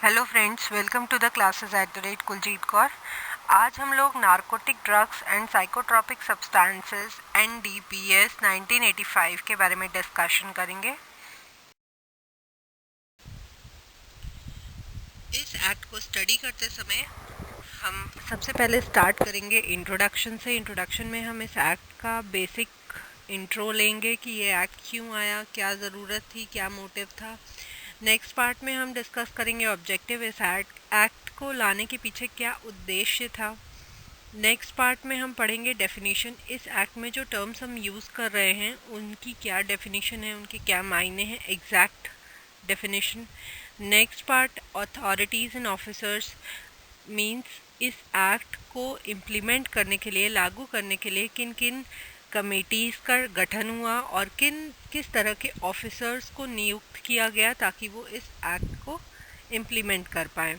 Hello friends, welcome to the classes @ Kuljeet Kaur. आज हम लोग narcotic drugs and psychotropic substances NDPS 1985 के बारे में डिस्कशन करेंगे। इस एक्ट को स्टडी करते समय हम सबसे पहले स्टार्ट करेंगे इंट्रोडक्शन से। इंट्रोडक्शन में हम इस एक्ट का बेसिक इंट्रो लेंगे कि ये एक्ट क्यों आया, क्या ज़रूरत थी, क्या मोटिव था। नेक्स्ट पार्ट में हम डिस्कस करेंगे ऑब्जेक्टिव, इस एक्ट को लाने के पीछे क्या उद्देश्य था। नेक्स्ट पार्ट में हम पढ़ेंगे डेफिनेशन, इस एक्ट में जो टर्म्स हम यूज़ कर रहे हैं उनकी क्या डेफिनेशन है, उनके क्या मायने हैं, exact definition. Next part authorities and officers means इस एक्ट को इम्प्लीमेंट करने के लिए, लागू करने के लिए किन किन कमेटीज़ का गठन हुआ और किस तरह के ऑफिसर्स को नियुक्त किया गया ताकि वो इस एक्ट को इम्प्लीमेंट कर पाएँ।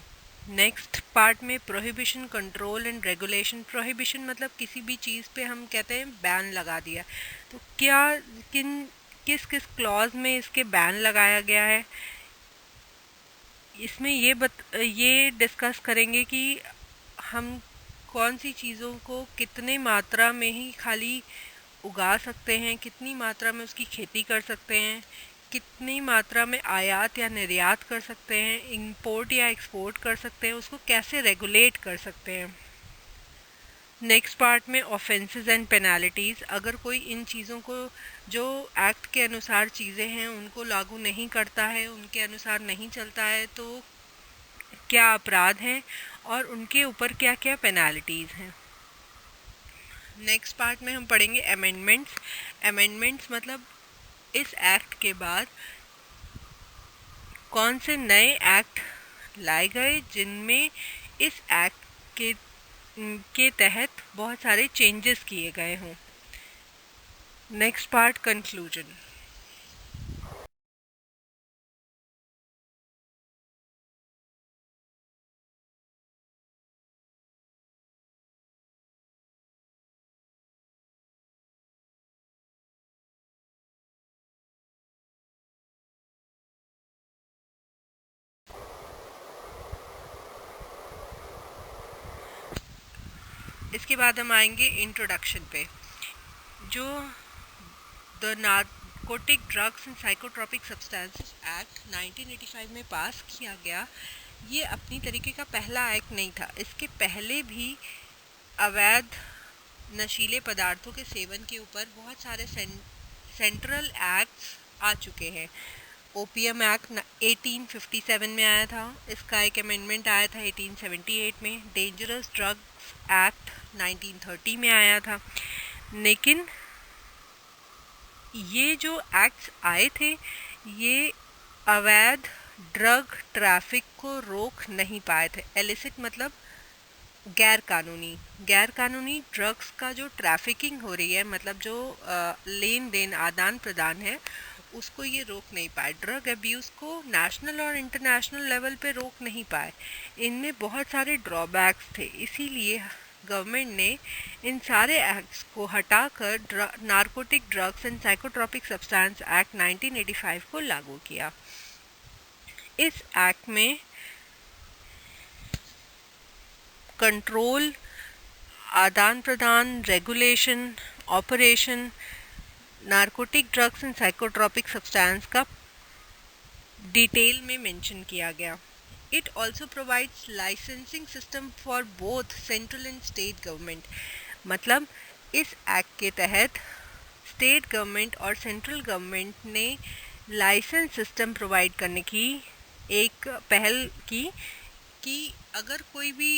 नेक्स्ट पार्ट में prohibition, control and regulation. Prohibition मतलब किसी भी चीज़ पे हम कहते हैं बैन लगा दिया, तो क्या किस किस क्लॉज में इसके बैन लगाया गया है, इसमें ये डिस्कस करेंगे कि हम कौन सी चीज़ों को कितने मात्रा में ही खाली उगा सकते हैं, कितनी मात्रा में उसकी खेती कर सकते हैं, कितनी मात्रा में आयात या निर्यात कर सकते हैं, इंपोर्ट या एक्सपोर्ट कर सकते हैं, उसको कैसे रेगुलेट कर सकते हैं। नेक्स्ट पार्ट में ऑफेंसेस एंड पेनल्टीज़, अगर कोई इन चीज़ों को जो एक्ट के अनुसार चीज़ें हैं उनको लागू नहीं करता है, उनके अनुसार नहीं चलता है, तो क्या अपराध हैं और उनके ऊपर क्या क्या पेनल्टीज़ हैं। नेक्स्ट पार्ट में हम पढ़ेंगे अमेंडमेंट्स। अमेंडमेंट्स मतलब इस एक्ट के बाद कौन से नए एक्ट लाए गए जिनमें इस एक्ट के तहत बहुत सारे चेंजेस किए गए हों। Next part conclusion. इसके बाद हम आएंगे इंट्रोडक्शन पे। जो the narcotic drugs and psychotropic substances act 1985 में पास किया गया, ये अपनी तरीके का पहला एक्ट नहीं था। इसके पहले भी अवैध नशीले पदार्थों के सेवन के ऊपर बहुत सारे सेंट्रल एक्ट्स आ चुके हैं। ओपीएम एक्ट 1857 में आया था, इसका एक अमेंडमेंट आया था 1878 में। डेंजरस ड्रग्स एक्ट 1930 में आया था। लेकिन ये जो एक्ट्स आए थे ये अवैध ड्रग ट्रैफिक को रोक नहीं पाए थे। एलिसिट मतलब गैर कानूनी ड्रग्स का जो ट्रैफिकिंग हो रही है, मतलब जो लेन देन आदान प्रदान है, उसको ये रोक नहीं पाए। ड्रग अब्यूज़ को नेशनल और इंटरनेशनल लेवल पे रोक नहीं पाए। इनमें बहुत सारे ड्रॉबैक्स थे, इसीलिए गवर्नमेंट ने इन सारे एक्ट्स को हटाकर narcotic drugs and psychotropic substance act 1985 को लागू किया। इस एक्ट में कंट्रोल, आदान प्रदान, regulation, operation narcotic drugs and psychotropic substance का डिटेल में मेंशन किया गया। It also provides licensing system for both central and state government। मतलब इस एक्ट के तहत स्टेट गवर्नमेंट और सेंट्रल गवर्नमेंट ने लाइसेंस सिस्टम प्रोवाइड करने की एक पहल की कि अगर कोई भी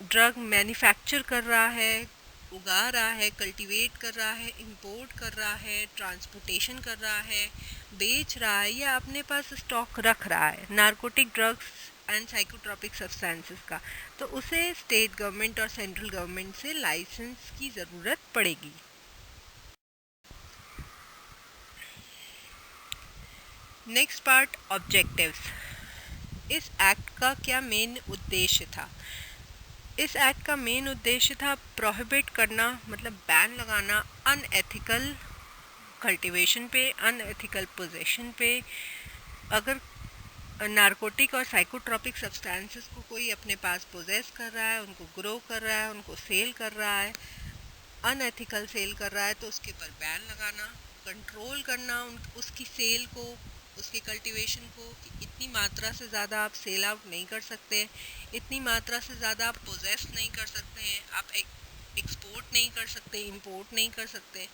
ड्रग मैन्युफैक्चर कर रहा है, उगा रहा है, कल्टीवेट कर रहा है, इंपोर्ट कर रहा है, ट्रांसपोर्टेशन कर रहा है, बेच रहा है या अपने पास स्टॉक रख रहा है narcotic drugs and psychotropic substances का, तो उसे स्टेट गवर्नमेंट और सेंट्रल गवर्नमेंट से लाइसेंस की ज़रूरत पड़ेगी। Next part objectives. इस एक्ट का क्या मेन उद्देश्य था। इस एक्ट का मेन उद्देश्य था प्रोहिबिट करना, मतलब बैन लगाना अनएथिकल कल्टीवेशन पे, अनएथिकल पोजेशन पे। अगर नारकोटिक और साइकोट्रॉपिक सब्सटेंसेस को कोई अपने पास पोजेस कर रहा है, उनको ग्रो कर रहा है, उनको सेल कर रहा है, अनएथिकल सेल कर रहा है, तो उसके ऊपर बैन लगाना, कंट्रोल करना उसकी सेल को, उसके कल्टीवेशन को, कि इतनी मात्रा से ज़्यादा आप सेल आउट नहीं कर सकते, इतनी मात्रा से ज़्यादा आप पोजेस नहीं कर सकते हैं, आप एक्सपोर्ट नहीं कर सकते, इंपोर्ट नहीं कर सकते।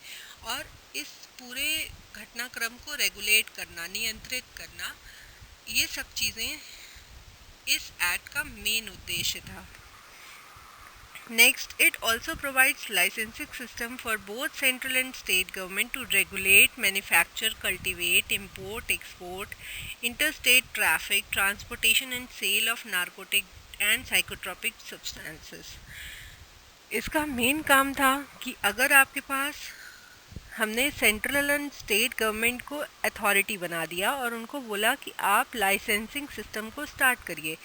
और इस पूरे घटनाक्रम को रेगुलेट करना, नियंत्रित करना, ये सब चीज़ें इस एक्ट का मेन उद्देश्य था। Next, it also provides licensing system for both central and state government to regulate, manufacture, cultivate, import, export, interstate traffic, transportation and sale of narcotic and psychotropic substances. इसका मेन काम था कि अगर आपके पास, हमने सेंट्रल एंड स्टेट गवर्नमेंट को authority बना दिया और उनको बोला कि आप लाइसेंसिंग सिस्टम को स्टार्ट करिए।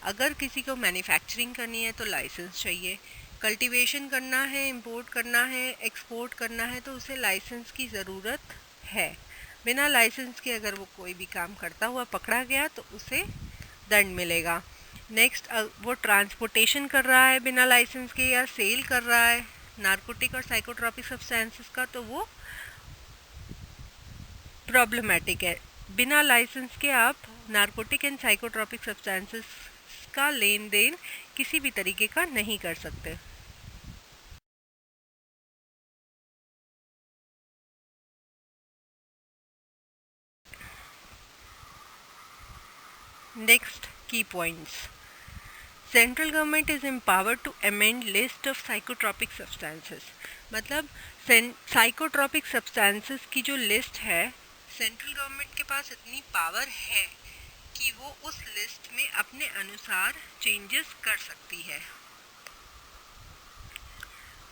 अगर किसी को मैन्युफैक्चरिंग करनी है तो लाइसेंस चाहिए, कल्टीवेशन करना है, इंपोर्ट करना है, एक्सपोर्ट करना है, तो उसे लाइसेंस की ज़रूरत है। बिना लाइसेंस के अगर वो कोई भी काम करता हुआ पकड़ा गया तो उसे दंड मिलेगा। नेक्स्ट, वो ट्रांसपोर्टेशन कर रहा है बिना लाइसेंस के या सेल कर रहा है नारकोटिक और साइकोट्रॉपिक सब्सटेंसेस का, तो वो प्रॉब्लमेटिक है। बिना लाइसेंस के आप नारकोटिक एंड साइकोट्रॉपिक सब्सटेंसेस का लेन देन किसी भी तरीके का नहीं कर सकते। नेक्स्ट की points, central government is empowered to amend list of psychotropic substances. मतलब साइकोट्रॉपिक सब्सटेंसेस की जो लिस्ट है, सेंट्रल गवर्नमेंट के पास इतनी पावर है कि वो उस लिस्ट में अपने अनुसार चेंजेस कर सकती है।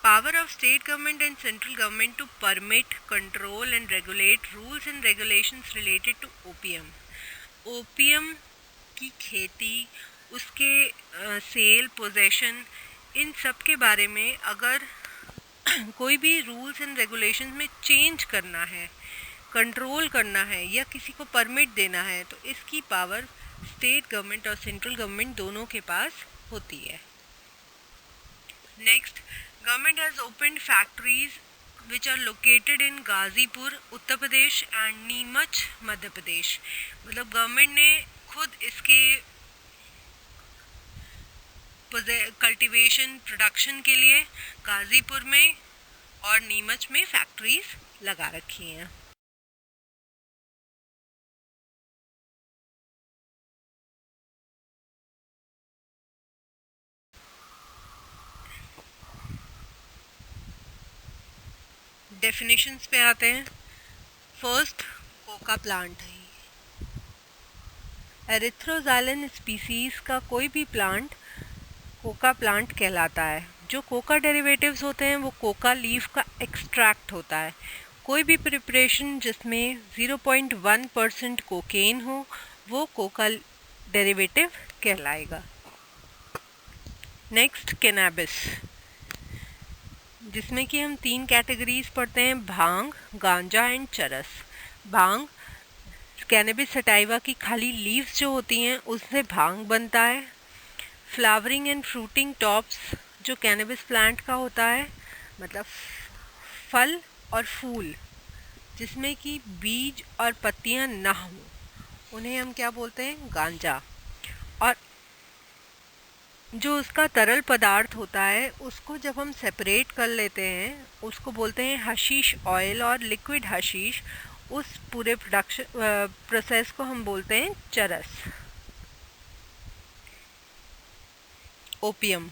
Power of state government and central government to permit, control and regulate rules and regulations related to OPM. OPM की खेती, उसके सेल, पोजेशन, इन सब के बारे में अगर कोई भी रूल्स एंड रेगुलेशंस में चेंज करना है, कंट्रोल करना है या किसी को परमिट देना है, तो इसकी पावर स्टेट गवर्नमेंट और सेंट्रल गवर्नमेंट दोनों के पास होती है। Next, government has opened factories which are located in Ghazipur Uttar Pradesh and Neemuch Madhya Pradesh. मतलब गवर्नमेंट ने खुद इसके कल्टीवेशन, प्रोडक्शन के लिए गाज़ीपुर में और नीमच में फैक्ट्रीज लगा रखी हैं। डेफिनेशंस पे आते हैं। फर्स्ट, कोका प्लांट है। एरिथ्रोज़ाइलन स्पीसीज़ का कोई भी प्लांट कोका प्लांट कहलाता है। जो कोका डेरिवेटिव्स होते हैं वो कोका लीफ का एक्सट्रैक्ट होता है। कोई भी प्रिपरेशन जिसमें 0.1% कोकेन हो वो कोका डेरिवेटिव कहलाएगा। नेक्स्ट, कैनाबिस, जिसमें कि हम 3 कैटेगरीज पढ़ते हैं, भांग, गांजा एंड चरस। भांग, कैनबिस सटाइवा की खाली लीव्स जो होती हैं उससे भांग बनता है। फ्लावरिंग एंड फ्रूटिंग टॉप्स जो कैनबिस प्लांट का होता है, मतलब फल और फूल जिसमें कि बीज और पत्तियां ना हो, उन्हें हम क्या बोलते हैं, गांजा। और जो उसका तरल पदार्थ होता है उसको जब हम सेपरेट कर लेते हैं उसको बोलते हैं हशीश ऑयल और लिक्विड हशीश। उस पूरे प्रोसेस को हम बोलते हैं चरस। Opium,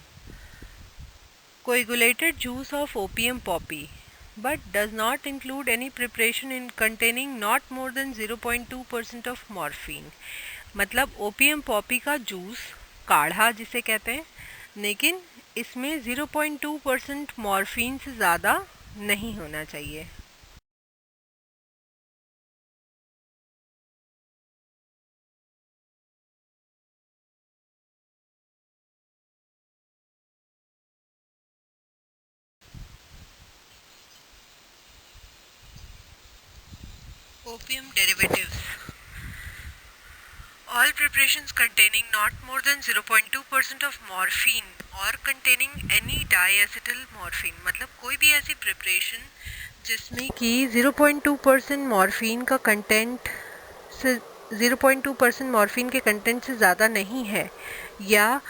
coagulated juice of opium poppy but does not include any preparation in containing not more than 0.2% of morphine। मतलब ओपियम पॉपी का जूस, काढ़ा जिसे कहते हैं, लेकिन इसमें 0.2% मॉर्फिन से ज़्यादा नहीं होना चाहिए। Opium derivatives, All preparations containing not more than 0.2% of morphine or containing any diacetyl morphine, मतलब कोई भी ऐसी प्रिपरेशन जिसमें कि 0.2% मॉर्फिन का कंटेंट से 0.2% मॉर्फिन के कंटेंट से ज़्यादा नहीं है, या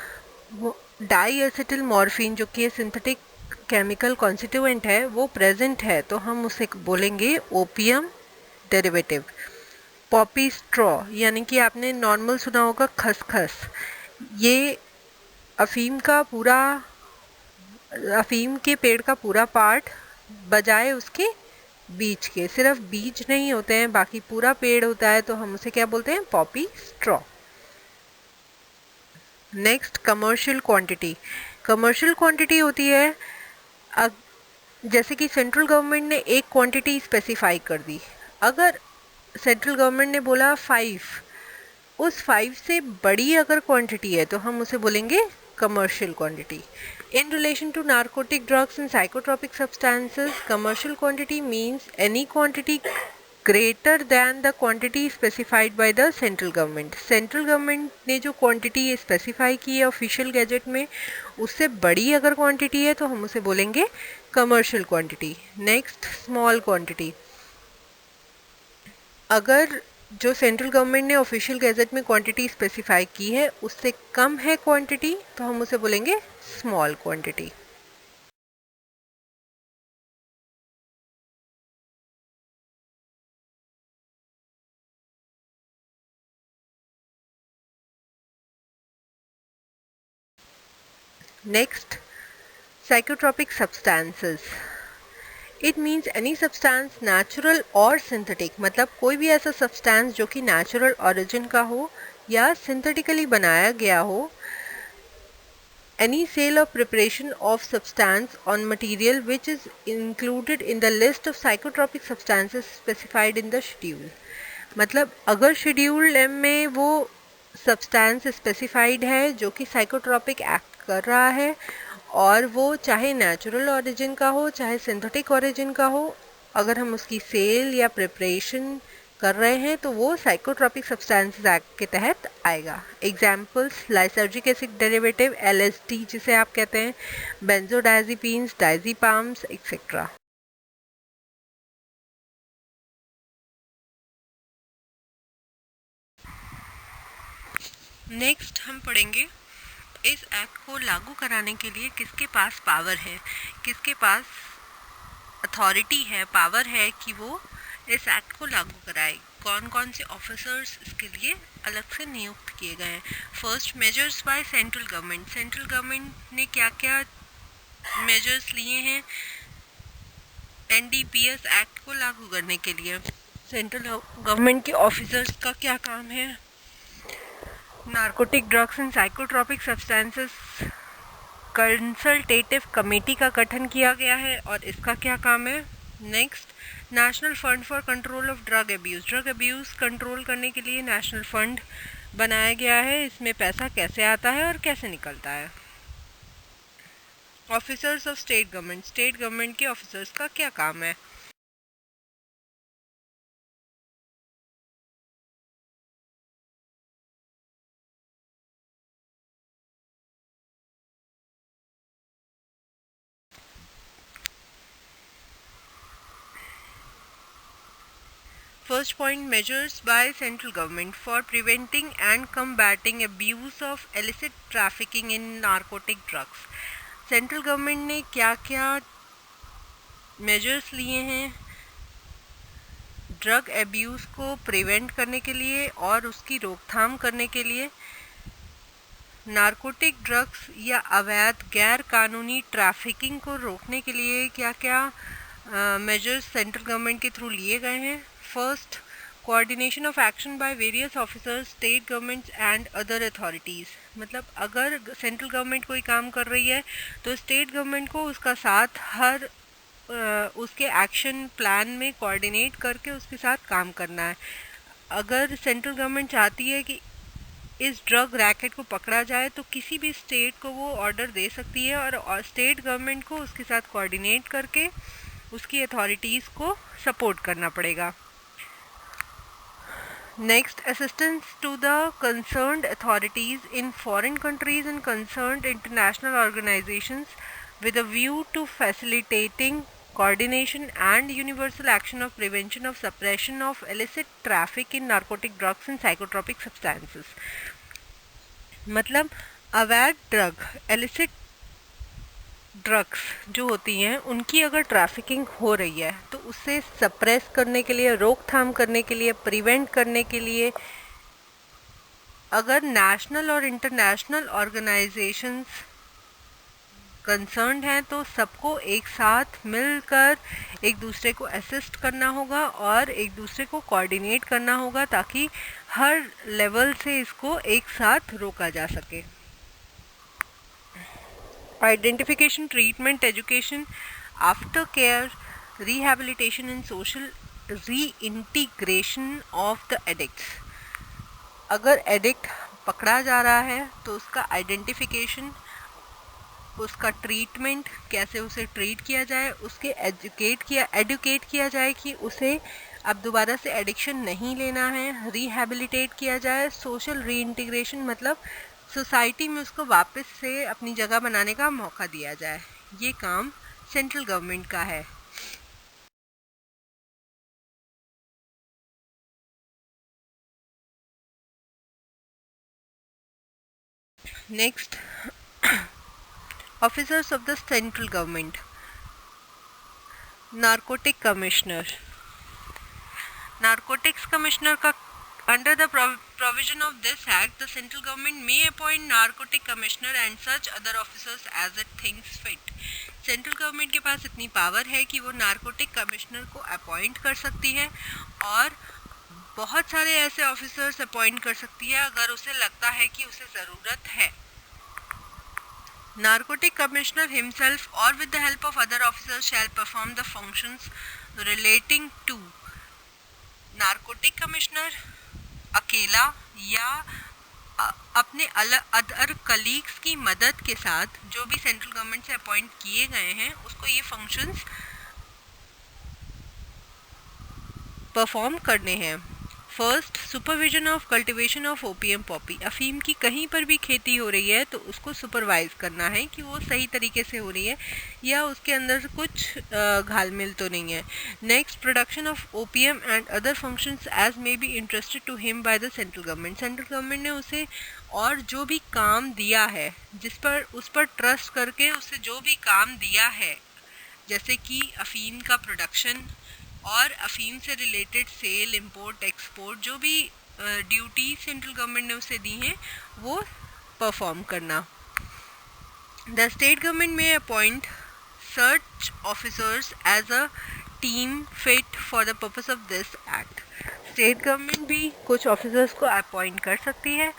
डाईएसिटिल मॉर्फिन जो कि सिंथेटिक केमिकल कॉन्स्टिट्यूएंट है वो प्रेजेंट है, तो हम उसे बोलेंगे ओपियम डेरिवेटिव। पॉपी स्ट्रॉ यानी कि आपने नॉर्मल सुना होगा खसखस, ये अफीम के पेड़ का पूरा पार्ट बजाय उसके बीज के, सिर्फ बीज नहीं होते हैं बाकी पूरा पेड़ होता है, तो हम उसे क्या बोलते हैं, Poppy straw. Next commercial quantity. Commercial quantity होती है जैसे कि सेंट्रल गवर्नमेंट ने एक क्वांटिटी स्पेसिफाई कर दी, अगर सेंट्रल गवर्नमेंट ने बोला 5, उस 5 से बड़ी अगर क्वांटिटी है तो हम उसे बोलेंगे commercial quantity. In relation to narcotic drugs and psychotropic substances, commercial quantity means any quantity greater than the quantity specified by the central government. Central government ने जो क्वांटिटी स्पेसिफाई की है ऑफिशियल गैजेट में, उससे बड़ी अगर क्वांटिटी है तो हम उसे बोलेंगे commercial quantity. Next small quantity, अगर जो सेंट्रल गवर्नमेंट ने ऑफिशियल गैजेट में क्वांटिटी स्पेसिफाई की है उससे कम है क्वांटिटी, तो हम उसे बोलेंगे small quantity. Next psychotropic substances. It means any substance natural और सिंथेटिक, मतलब कोई भी ऐसा सब्सटेंस जो कि नेचुरल ओरिजिन का हो या सिंथेटिकली बनाया गया हो। एनी सेल और preparation of substance on material which is included in the list of psychotropic substances specified in the schedule, मतलब अगर शेड्यूल एम में वो सब्सटेंस स्पेसिफाइड है जो कि साइकोट्रोपिक एक्ट कर रहा है, और वो चाहे नेचुरल ओरिजिन का हो चाहे सिंथेटिक ओरिजिन का हो, अगर हम उसकी सेल या प्रिपरेशन कर रहे हैं तो वो साइकोट्रोपिक सब्सटेंसेस एक्ट के तहत आएगा। Examples lysergic acid derivative LSD जिसे आप कहते हैं, बेंजोडायजिपीन्स, डायजिपाम्स एक्सेट्रा। नेक्स्ट हम पढ़ेंगे इस एक्ट को लागू कराने के लिए किसके पास पावर है, किसके पास अथॉरिटी है, पावर है कि वो इस एक्ट को लागू कराए, कौन कौन से ऑफिसर्स इसके लिए अलग से नियुक्त किए गए हैं। First, measures by central government. Central government ने क्या क्या मेजर्स लिए हैं NDPS एक्ट को लागू करने के लिए। सेंट्रल गवर्नमेंट के ऑफिसर्स का क्या काम है, narcotic drugs and psychotropic substances consultative committee का गठन किया गया है और इसका क्या काम है। Next, national fund for control of drug abuse. Drug abuse control करने के लिए नेशनल फंड बनाया गया है, इसमें पैसा कैसे आता है और कैसे निकलता है। Officers of state government. State government के ऑफिसर्स का क्या काम है। First point, measures by central government for preventing and combating abuse of illicit trafficking in narcotic drugs. Central government ने क्या क्या मेजर्स लिए हैं ड्रग एब्यूज़ को प्रिवेंट करने के लिए और उसकी रोकथाम करने के लिए। नारकोटिक ड्रग्स या अवैध गैर कानूनी ट्रैफिकिंग को रोकने के लिए क्या क्या मेजर्स सेंट्रल गवर्नमेंट के थ्रू लिए गए हैं। First, coordination of action by various officers, state governments and other authorities. मतलब अगर सेंट्रल गवर्नमेंट कोई काम कर रही है तो स्टेट गवर्नमेंट को उसका साथ हर उसके एक्शन प्लान में कोऑर्डिनेट करके उसके साथ काम करना है। अगर सेंट्रल गवर्नमेंट चाहती है कि इस ड्रग रैकेट को पकड़ा जाए तो किसी भी स्टेट को वो ऑर्डर दे सकती है और स्टेट गवर्नमेंट को उसके साथ कोऑर्डिनेट करके उसकी अथॉरिटीज़ को सपोर्ट करना पड़ेगा। Next, assistance to the concerned authorities in foreign countries and concerned international organizations with a view to facilitating coordination and universal action of prevention of suppression of illicit traffic in narcotic drugs and psychotropic substances. मतलब अवैध drug, illicit drugs जो होती हैं उनकी अगर trafficking हो रही है तो उससे सप्रेस करने के लिए, रोकथाम करने के लिए, प्रिवेंट करने के लिए अगर नेशनल और इंटरनेशनल ऑर्गेनाइजेशंस कंसर्न्ड हैं तो सबको एक साथ मिलकर एक दूसरे को असिस्ट करना होगा और एक दूसरे को कोऑर्डिनेट करना होगा ताकि हर लेवल से इसको एक साथ रोका जा सके. Identification, treatment, education, aftercare, rehabilitation and social reintegration of the addicts. अगर एडिक्ट पकड़ा जा रहा है तो उसका आइडेंटिफिकेशन, उसका ट्रीटमेंट, कैसे उसे ट्रीट किया जाए, उसके एडुकेट किया जाए कि उसे अब दोबारा से एडिक्शन नहीं लेना है, रिहेबिलिटेट किया जाए. सोशल रीइंटीग्रेशन मतलब सोसाइटी में उसको वापस से अपनी जगह बनाने का मौका दिया जाए. ये काम सेंट्रल गवर्नमेंट का है. Next, officers of the central government. Narcotic commissioner. Narcotics commissioner का under the provision of this act, the central government may appoint narcotic commissioner and such other officers as it thinks fit. Central government के पास इतनी power है कि वो narcotic commissioner को appoint कर सकती है और बहुत सारे ऐसे ऑफिसर्स अपॉइंट कर सकती है अगर उसे लगता है कि उसे ज़रूरत है. Narcotic commissioner himself or with the help of other officers shall perform the functions relating to. Narcotic commissioner अकेला या अपने अदर कलीग्स की मदद के साथ जो भी सेंट्रल गवर्नमेंट से अपॉइंट किए गए हैं उसको ये फंक्शंस परफॉर्म करने हैं. First, supervision of cultivation of opium poppy. अफीम की कहीं पर भी खेती हो रही है तो उसको सुपरवाइज करना है कि वो सही तरीके से हो रही है या उसके अंदर कुछ घालमेल तो नहीं है. Next, production of opium and other functions as may be interested to him by the central government. Central government ने उसे और जो भी काम दिया है, उस पर ट्रस्ट करके उसे जो भी काम दिया है, जैसे कि अफीम का प्रोडक्शन और अफीम से रिलेटेड सेल, इंपोर्ट, एक्सपोर्ट, जो भी ड्यूटी सेंट्रल गवर्नमेंट ने उसे दी हैं वो परफॉर्म करना. The state government may appoint search officers as a team fit for the purpose of this act. State government भी कुछ ऑफिसर्स को अपॉइंट कर सकती है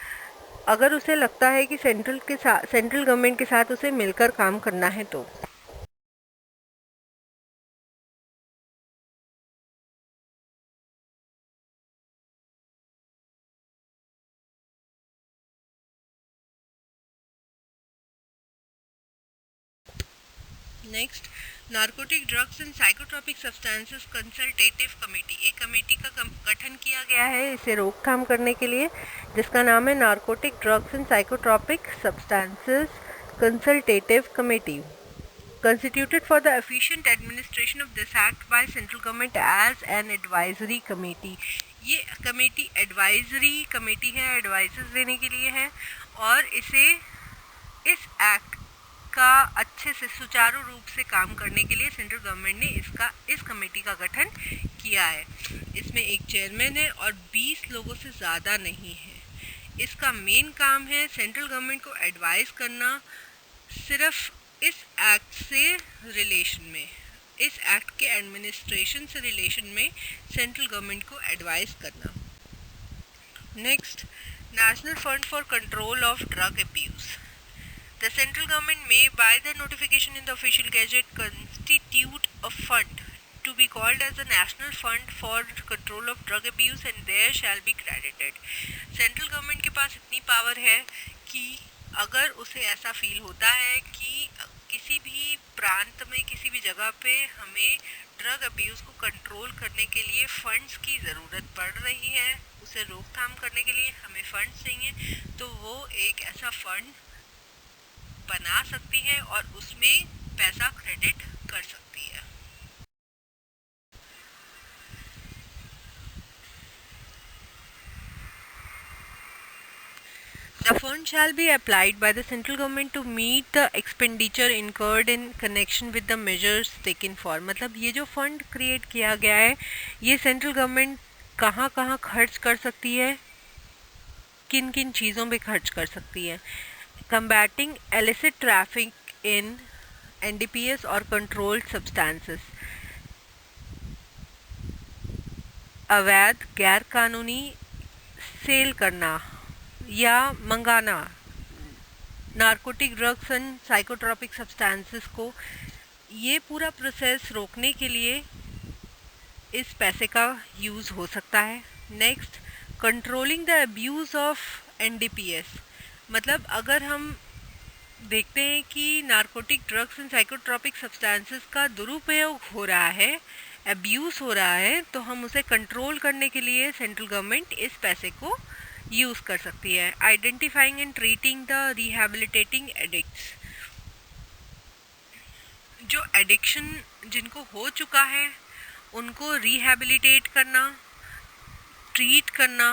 अगर उसे लगता है कि सेंट्रल गवर्नमेंट के साथ उसे मिलकर काम करना है तो. Next, narcotic drugs and psychotropic substances consultative committee. एक कमेटी का गठन किया गया है इसे रोकथाम करने के लिए जिसका नाम है narcotic drugs and psychotropic substances consultative committee, constituted for the efficient administration of this act by central government as an advisory committee. ये कमेटी एडवाइजरी कमेटी है, एडवाइसेस देने के लिए है और इसे इस एक्ट का अच्छे से सुचारू रूप से काम करने के लिए सेंट्रल गवर्नमेंट ने इस कमेटी का गठन किया है. इसमें एक चेयरमैन है और 20 लोगों से ज़्यादा नहीं है. इसका मेन काम है सेंट्रल गवर्नमेंट को एडवाइस करना सिर्फ इस एक्ट से रिलेशन में, इस एक्ट के एडमिनिस्ट्रेशन से रिलेशन में सेंट्रल गवर्नमेंट को एडवाइस करना. Next, national fund for control of drug abuse. The central government may, by the notification in the official gazette, constitute a fund to be called as a national fund for control of drug abuse and there shall be credited. Central government के पास इतनी power है कि अगर उसे ऐसा feel होता है कि किसी भी प्रांत में, किसी भी जगह पे हमें ड्रग अब्यूज़ को कंट्रोल करने के लिए फंड्स की ज़रूरत पड़ रही है, उससे रोकथाम करने के लिए हमें फंड चाहिए, तो वो एक ऐसा फंड बना सकती है और उसमें पैसा क्रेडिट कर सकती है। The fund shall be applied by the central government to meet the expenditure incurred in connection with the measures taken for। मतलब ये जो फंड क्रिएट किया गया है, ये सेंट्रल गवर्नमेंट कहाँ कहाँ खर्च कर सकती है, किन किन चीज़ों पे खर्च कर सकती है। Combating illicit traffic in NDPS और controlled substances। अवैध गैर कानूनी सेल करना या मंगाना narcotic drugs and psychotropic substances को, ये पूरा प्रोसेस रोकने के लिए इस पैसे का यूज़ हो सकता है। Next, controlling the abuse of NDPS. मतलब अगर हम देखते हैं कि narcotic drugs and psychotropic substances का दुरुपयोग हो रहा है, अब्यूज़ हो रहा है, तो हम उसे कंट्रोल करने के लिए सेंट्रल गवर्नमेंट इस पैसे को यूज़ कर सकती है। Identifying and treating the rehabilitating addicts. जो एडिक्शन जिनको हो चुका है उनको रिहैबिलिटेट करना, ट्रीट करना,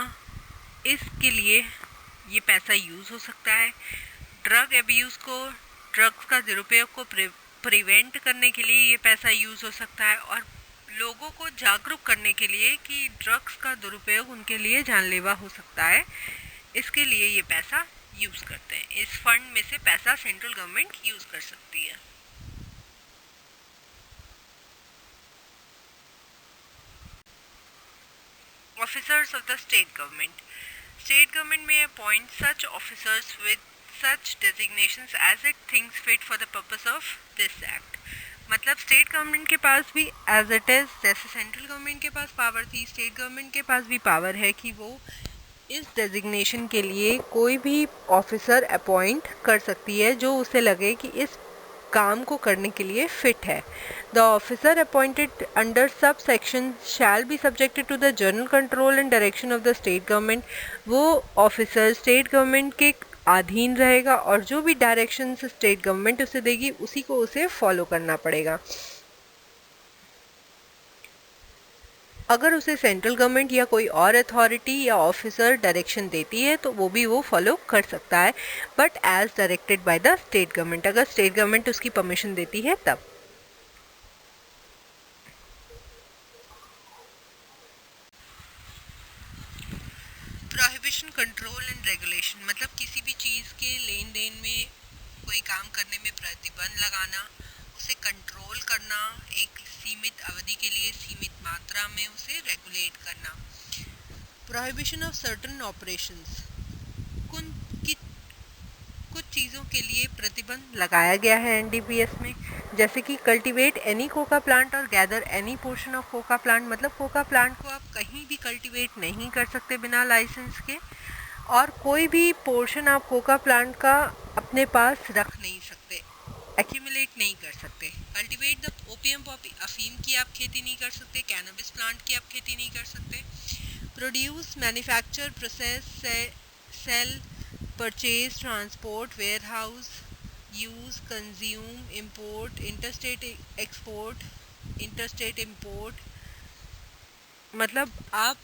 इसके लिए ये पैसा यूज़ हो सकता है। ड्रग एब्यूज़ को, ड्रग्स का दुरुपयोग को प्रिवेंट करने के लिए ये पैसा यूज़ हो सकता है, और लोगों को जागरूक करने के लिए कि ड्रग्स का दुरुपयोग उनके लिए जानलेवा हो सकता है, इसके लिए ये पैसा यूज़ करते हैं। इस फंड में से पैसा सेंट्रल गवर्नमेंट यूज़ कर सकती है। Officers of the state government. State government may appoint such officers with such designations as it thinks fit for the purpose of this act। मतलब स्टेट गवर्नमेंट के पास भी एज इट इज़, जैसे central government के पास power थी, state government के पास भी power है कि वो इस डेजिग्नेशन के लिए कोई भी ऑफिसर अपॉइंट कर सकती है जो उसे लगे कि इस काम को करने के लिए फिट है। The officer appointed under sub section shall be subjected to the general control and direction of the state government. वो ऑफिसर स्टेट गवर्नमेंट के अधीन रहेगा और जो भी डायरेक्शन स्टेट गवर्नमेंट उसे देगी उसी को उसे फॉलो करना पड़ेगा। अगर उसे सेंट्रल गवर्नमेंट या कोई और अथॉरिटी या ऑफिसर डायरेक्शन देती है तो वो भी वो फॉलो कर सकता है, but as directed by the state government. अगर स्टेट गवर्नमेंट उसकी परमिशन देती है तब। Prohibition, control and regulation. मतलब किसी भी चीज़ के लेन देन में, कोई काम करने में प्रतिबंध लगाना, उसे कंट्रोल करना, एक सीमित अवधि के लिए सीमित मात्रा में उसे रेगुलेट करना। Prohibition of certain operations. कुछ चीज़ों के लिए प्रतिबंध लगाया गया है एनडीपीएस में, जैसे कि कल्टीवेट एनी कोका प्लांट और gather any portion of Coca plant. मतलब कोका प्लांट को आप कहीं भी कल्टीवेट नहीं कर सकते बिना लाइसेंस के, और कोई भी पोर्शन आप कोका प्लांट का अपने पास रख नहीं सकते, एक्यूमुलेट नहीं कर सकते। कल्टीवेट द ओपियम पॉपी, अफीम की आप खेती नहीं कर सकते, कैनबिस प्लांट की आप खेती नहीं कर सकते। Produce, manufacture, process, sell, purchase, transport, warehouse, use, consume, import, interstate export, interstate import. मतलब आप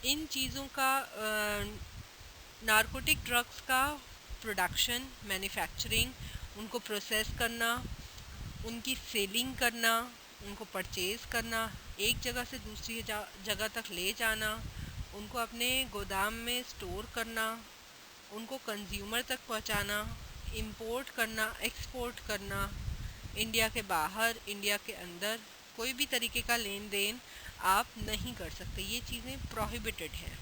इन चीज़ों का, नार्कोटिक ड्रग्स का प्रोडक्शन, मैन्युफैक्चरिंग, उनको प्रोसेस करना, उनकी सेलिंग करना, उनको परचेज़ करना, एक जगह से दूसरी जगह तक ले जाना, उनको अपने गोदाम में स्टोर करना, उनको कंज्यूमर तक पहुंचाना, इंपोर्ट करना, एक्सपोर्ट करना, इंडिया के बाहर, इंडिया के अंदर कोई भी तरीके का लेन देन आप नहीं कर सकते। ये चीज़ें प्रोहिबिटेड हैं।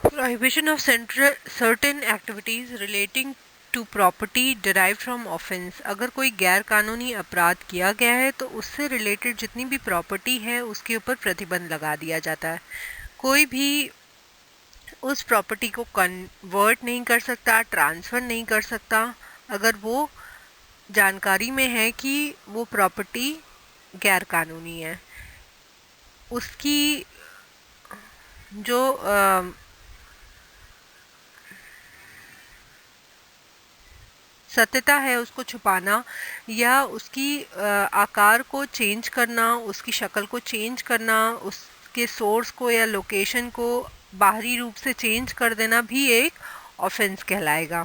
Prohibition of certain activities relating to property derive from offence. अगर कोई गैर कानूनी अपराध किया गया है तो उससे रिलेटेड जितनी भी प्रॉपर्टी है उसके ऊपर प्रतिबंध लगा दिया जाता है। कोई भी उस प्रॉपर्टी को कन्वर्ट नहीं कर सकता, ट्रांसफ़र नहीं कर सकता, अगर वो जानकारी में है कि वो प्रॉपर्टी गैर कानूनी है। उसकी जो सत्यता है उसको छुपाना या उसकी आकार को चेंज करना, उसकी शक्ल को चेंज करना, उसके सोर्स को या लोकेशन को बाहरी रूप से चेंज कर देना भी एक ऑफेंस कहलाएगा।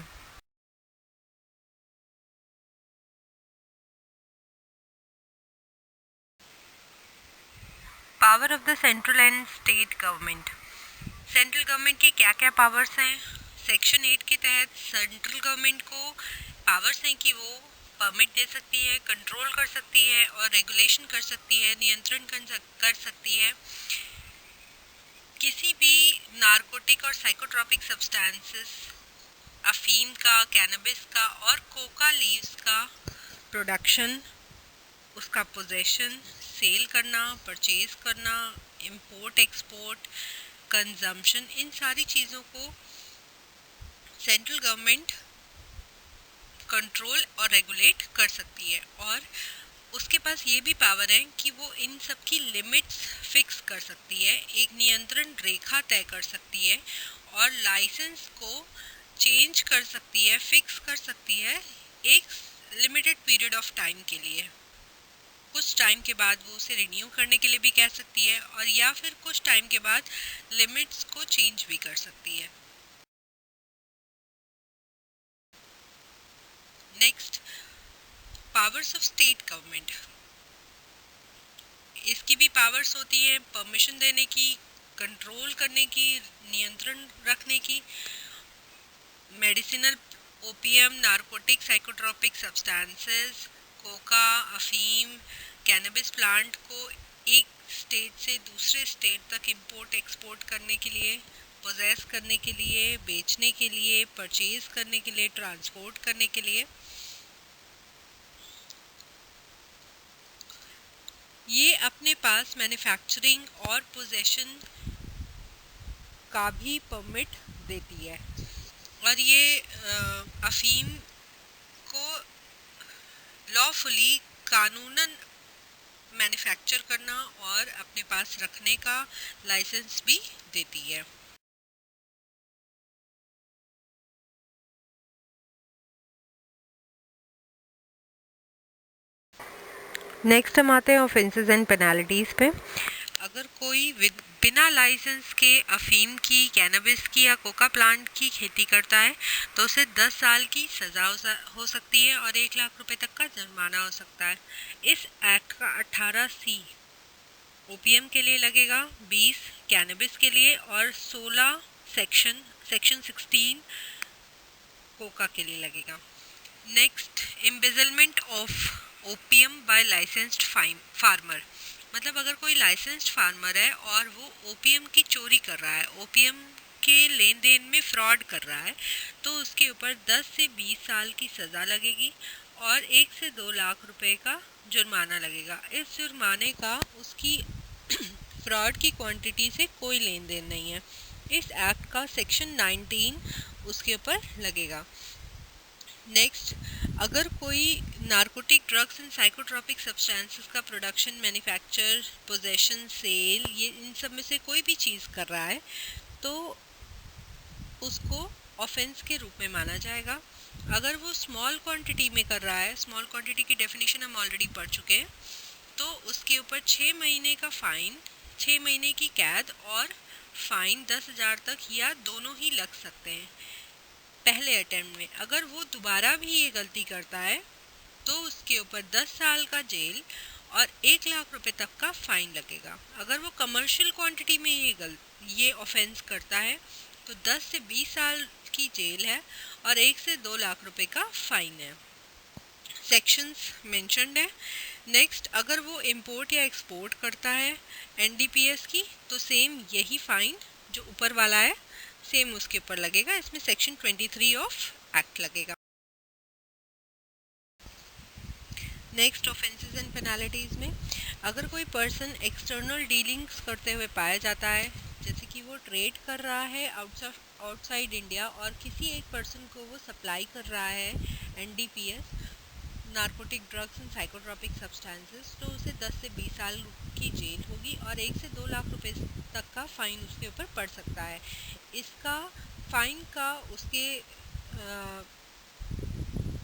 Power of the central and state government. Central government के क्या क्या पावर्स हैं? सेक्शन 8 के तहत सेंट्रल गवर्नमेंट को पावर्स हैं कि वो परमिट दे सकती है, कंट्रोल कर सकती है और रेगुलेशन कर सकती है, नियंत्रण कर सकती है किसी भी नारकोटिक और साइकोट्रॉपिक सब्सटेंसेस, अफीम का, कैनबिस का और कोका लीव्स का प्रोडक्शन, उसका पोजेशन, सेल करना, परचेज करना, इंपोर्ट एक्सपोर्ट, कंजम्पशन, इन सारी चीज़ों को सेंट्रल गवर्नमेंट कंट्रोल और रेगुलेट कर सकती है। और उसके पास ये भी पावर है कि वो इन सब की लिमिट्स फिक्स कर सकती है, एक नियंत्रण रेखा तय कर सकती है और लाइसेंस को चेंज कर सकती है, फिक्स कर सकती है एक लिमिटेड पीरियड ऑफ टाइम के लिए। कुछ टाइम के बाद वो उसे रिन्यू करने के लिए भी कह सकती है और या फिर कुछ टाइम के बाद लिमिट्स को चेंज भी कर सकती है। Next, powers of state government. इसकी भी पावर्स होती है परमिशन देने की, कंट्रोल करने की, नियंत्रण रखने की। Medicinal, opium, narcotic, psychotropic substances, Coca, अफीम, कैनबिस प्लांट को एक स्टेट से दूसरे स्टेट तक इंपोर्ट एक्सपोर्ट करने के लिए, पोजेस करने के लिए, बेचने के लिए, परचेज करने के लिए, ट्रांसपोर्ट करने के लिए, ये अपने पास मैन्युफैक्चरिंग और पोजेशन का भी परमिट देती है। और ये अफीम को लॉफुली, कानूनन मैन्युफैक्चर करना और अपने पास रखने का लाइसेंस भी देती है। नेक्स्ट हम आते हैं ऑफेंसेस एंड पेनल्टीज पे। अगर कोई बिना लाइसेंस के अफीम की, कैनबिस की या कोका प्लांट की खेती करता है तो उसे 10 साल की सज़ा हो सकती है और 1 लाख रुपए तक का जुर्माना हो सकता है। इस एक्ट का 18C ओपीएम के लिए लगेगा, 20 कैनबिस के लिए और 16 सेक्शन 16 कोका के लिए लगेगा। Next, embezzlement of opium by licensed farmer. मतलब अगर कोई लाइसेंस्ड फार्मर है और वो ओपीएम की चोरी कर रहा है, ओपीएम के लेन देन में फ्रॉड कर रहा है, तो उसके ऊपर 10 से 20 साल की सज़ा लगेगी और 1 से 2 लाख रुपए का जुर्माना लगेगा। इस जुर्माने का उसकी फ्रॉड की क्वांटिटी से कोई लेन देन नहीं है। इस एक्ट का सेक्शन 19 उसके ऊपर लगेगा। नेक्स्ट, अगर कोई narcotic drugs and psychotropic substances का प्रोडक्शन, मैन्युफैक्चर, पोजेशन, सेल, ये इन सब में से कोई भी चीज़ कर रहा है तो उसको ऑफेंस के रूप में माना जाएगा। अगर वो स्मॉल क्वांटिटी में कर रहा है, स्मॉल क्वांटिटी की डेफिनेशन हम ऑलरेडी पढ़ चुके हैं, तो उसके ऊपर 6 महीने का फ़ाइन, 6 महीने की कैद और फाइन 10,000 तक या दोनों ही लग सकते हैं पहले अटेम्प्ट में। अगर वो दोबारा भी ये गलती करता है तो उसके ऊपर 10 साल का जेल और 1 लाख रुपए तक का फाइन लगेगा। अगर वो कमर्शियल क्वांटिटी में ये ऑफेंस करता है तो 10 से 20 साल की जेल है और 1 से 2 लाख रुपए का फाइन है। सेक्शंस मेंशन्ड है। नेक्स्ट, अगर वो इंपोर्ट या एक्सपोर्ट करता है एनडीपीएस की तो सेम यही फाइन जो ऊपर वाला है सेम उसके ऊपर लगेगा। इसमें सेक्शन 23 ऑफ एक्ट लगेगा। नेक्स्ट, ऑफेंसेस एंड पेनल्टीज में अगर कोई पर्सन एक्सटर्नल डीलिंग्स करते हुए पाया जाता है, जैसे कि वो ट्रेड कर रहा है आउटसाइड इंडिया और किसी एक पर्सन को वो सप्लाई कर रहा है NDPS, narcotic drugs and psychotropic substances, तो उसे 10 से 20 साल की जेल होगी और 1 से 2 लाख रुपए तक का फ़ाइन उसके ऊपर पड़ सकता है। इसका फ़ाइन का उसके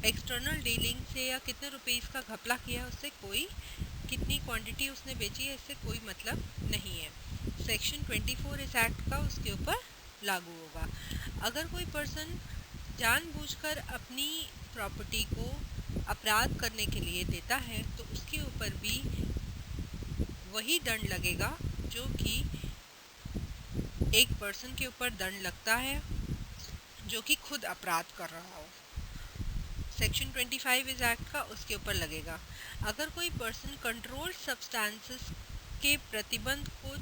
एक्सटर्नल डीलिंग से या कितने रुपीस का घपला किया उससे कोई, कितनी क्वांटिटी उसने बेची है, इससे कोई मतलब नहीं है। सेक्शन 24 इस एक्ट का उसके ऊपर लागू होगा। अगर कोई पर्सन जानबूझकर अपनी प्रॉपर्टी को अपराध करने के लिए देता है तो उसके ऊपर भी वही दंड लगेगा जो कि एक पर्सन के ऊपर दंड लगता है जो कि खुद अपराध कर रहा हो। सेक्शन 25 इस एक्ट का उसके ऊपर लगेगा। अगर कोई पर्सन कंट्रोल्ड सब्सटेंसेस के प्रतिबंध को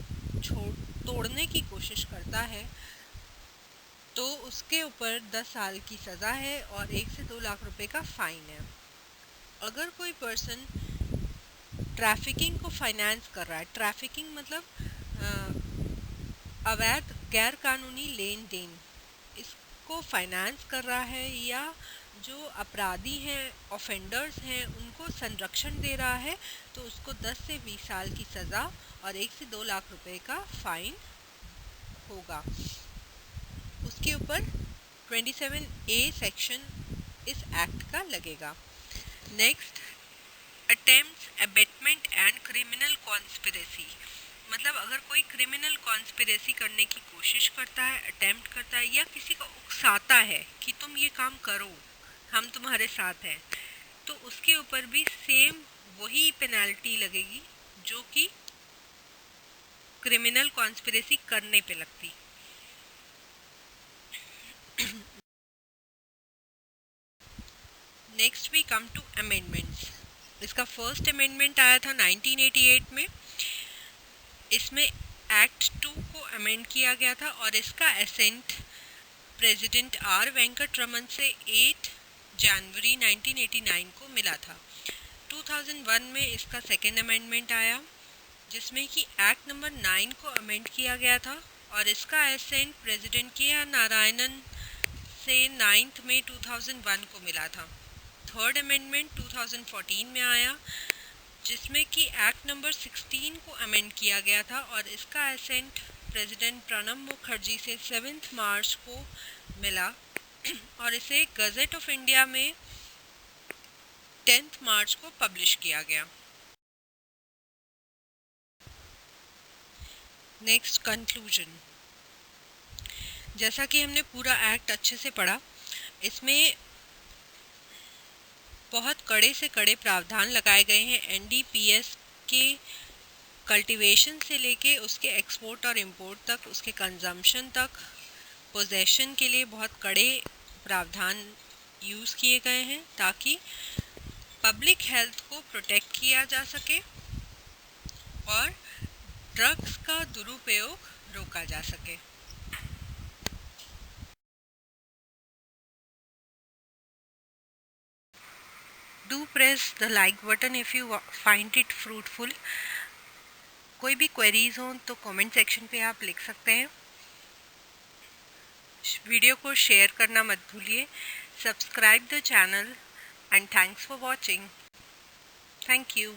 तोड़ने की कोशिश करता है तो उसके ऊपर 10 साल की सज़ा है और 1 से 2 लाख रुपए का फ़ाइन है। अगर कोई पर्सन ट्रैफिकिंग को फाइनेंस कर रहा है, ट्रैफिकिंग मतलब अवैध गैर कानूनी लेन देन, इसको फाइनेंस कर रहा है या जो अपराधी हैं, ऑफेंडर्स हैं, उनको संरक्षण दे रहा है, तो उसको 10 से 20 साल की सज़ा और 1 से 2 लाख रुपए का फ़ाइन होगा। उसके ऊपर 27A सेक्शन इस एक्ट का लगेगा। Next, attempts, abetment and criminal conspiracy, मतलब अगर कोई क्रिमिनल कॉन्स्पिरेसी करने की कोशिश करता है, अटेम्प्ट करता है या किसी को उकसाता है कि तुम ये काम करो, हम तुम्हारे साथ हैं, तो उसके ऊपर भी सेम वही पेनल्टी लगेगी जो कि क्रिमिनल कॉन्स्पिरेसी करने पे लगती। Next we come to amendments. इसका फर्स्ट अमेंडमेंट आया था 1988 में। इसमें एक्ट 2 को अमेंड किया गया था और इसका assent president R Venkataraman से 8 जनवरी 1989 को मिला था। 2001 में इसका सेकेंड अमेंडमेंट आया जिसमें कि एक्ट नंबर 9 को अमेंड किया गया था और इसका एसेंट प्रेसिडेंट के आर नारायणन से 9 मई 2001 को मिला था। थर्ड अमेंडमेंट 2014 में आया जिसमें कि एक्ट नंबर 16 को अमेंड किया गया था और इसका एसेंट प्रेसिडेंट प्रणब मुखर्जी से 7 मार्च को मिला और इसे गज़ेट ऑफ इंडिया में 10 मार्च को पब्लिश किया गया। Next, conclusion. जैसा कि हमने पूरा एक्ट अच्छे से पढ़ा, इसमें बहुत कड़े से कड़े प्रावधान लगाए गए हैं। एनडीपीएस के कल्टीवेशन से लेके उसके एक्सपोर्ट और इंपोर्ट तक, उसके कंजम्पशन तक, पोजेशन के लिए बहुत कड़े प्रावधान यूज़ किए गए हैं ताकि पब्लिक हेल्थ को प्रोटेक्ट किया जा सके और ड्रग्स का दुरुपयोग रोका जा सके। Do press the like button if you find it fruitful. कोई भी क्वेरीज हो तो कमेंट सेक्शन पे आप लिख सकते हैं। वीडियो को शेयर करना मत भूलिए। Subscribe the channel and thanks for watching. Thank you.